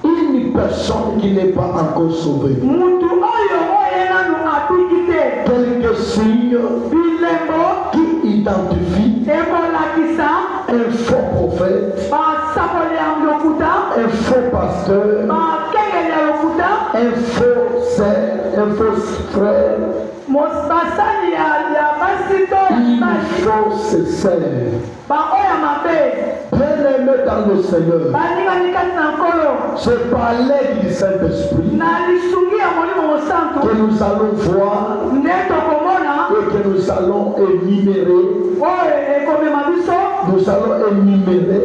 une personne qui n'est pas encore sauvée. Quelques signes qui identifient un faux prophète, un faux pasteur, un faux sœur, un faux frère, une fausse sœur. Bien-aimé dans le Seigneur, c'est par l'aide du Saint-Esprit que nous allons voir et que nous allons énumérer. Nous allons énumérer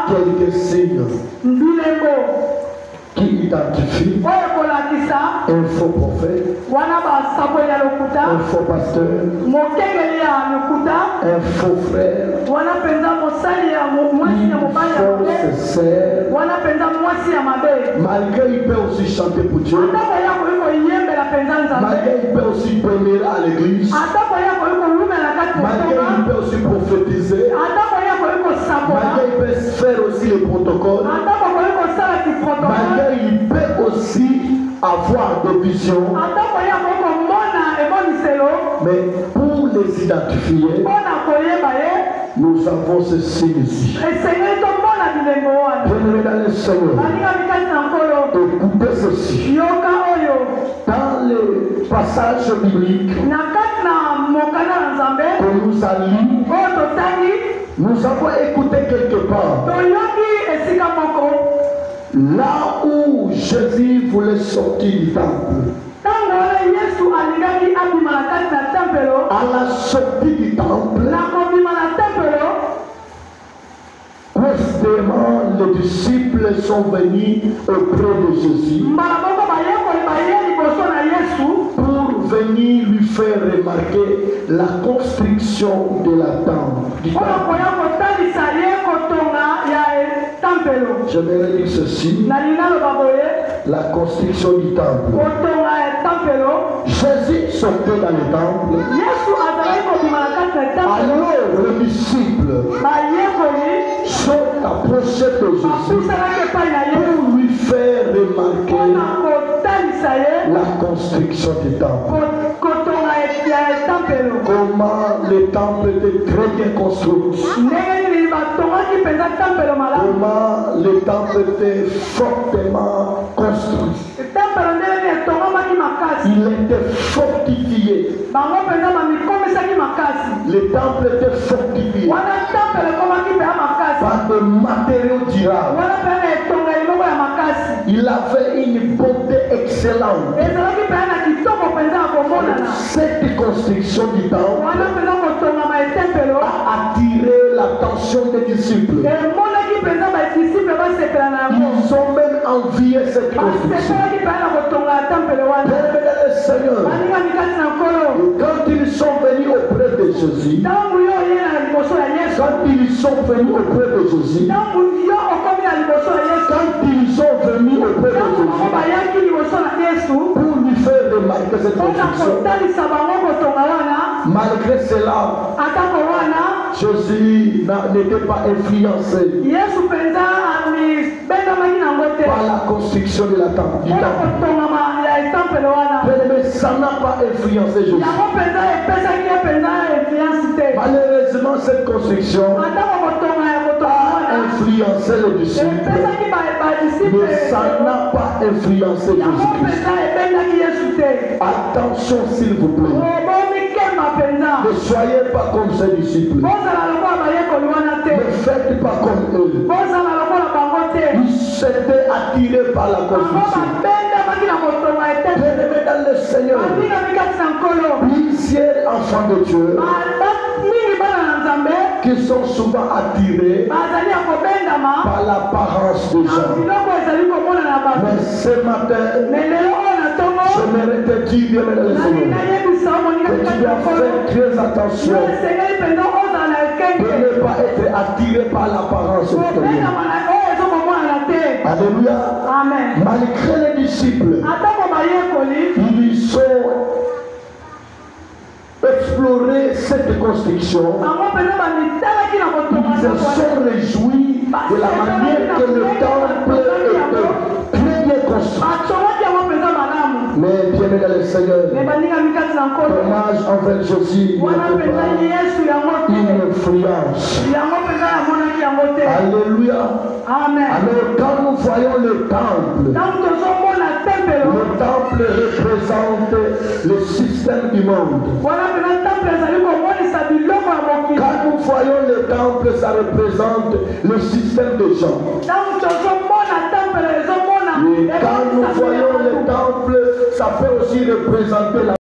quelques signes qui identifient un faux prophète, un faux pasteur, un faux frère, une fausse sœur. Malgré il peut aussi chanter pour Dieu, malgré il peut aussi prêcher à l'église, malgré il peut aussi prophétiser, malgré il peut faire aussi les protocoles, malgré il peut aussi avoir des visions, mais pour les identifier, nous avons ce signe ici. Bien-aimés dans le Seigneur, écoutez ceci. Dans le passage biblique que nous allons lire, nous avons écouté quelque part là où Jésus voulait sortir du temple. À la sortie du temple, précisément les disciples sont venus auprès de Jésus pour venir lui faire remarquer la construction de la tente. Je vais dire ceci, la construction du temple. Jésus sortait dans le temple. Alors les disciples sont approchés de Jésus pour lui faire remarquer la construction du temple. Comment le temple était très bien construit. Comment le temple était fortement construit. Il était fortifié. Le temple était fortifié par des matériaux durables. Il avait une beauté excellente. Cette construction du temple a attiré l'attention des disciples. Ils ont même envié cette construction. Le Seigneur, quand ils sont venus auprès de Jésus, quand ils sont venus auprès de Jésus, pour lui faire remarquer cette construction, malgré cela, Jésus n'était pas influencé par la construction de la temple, du temple. Mais ça n'a pas influencé Jésus. Malheureusement, cette construction a influencé les disciples, mais ça n'a pas influencé Jésus-Christ. Attention s'il vous plaît. Ne soyez pas comme ces disciples. Ne faites pas comme eux. Ils s'étaient attirés par la construction. Bien-aimés dans le Seigneur, plusieurs enfants de Dieu qui sont souvent attirés par l'apparence des gens. Mais ce matin, j'aimerais te dire, bien-aimé dans le Seigneur, que tu dois faire très attention de ne pas être attiré par l'apparence extérieure. Alléluia. Amen. Malgré les disciples, ils sont explorer cette construction, ils se sont réjouis de la manière que le temple était très bien construit. Mais bien aimé dans le Seigneur, dommage envers Josué, une influence. Alléluia. Amen. Alors quand nous voyons le temple représente le système du monde. Quand nous voyons le temple, ça représente le système des gens. Et quand nous voyons le temple, ça peut aussi représenter la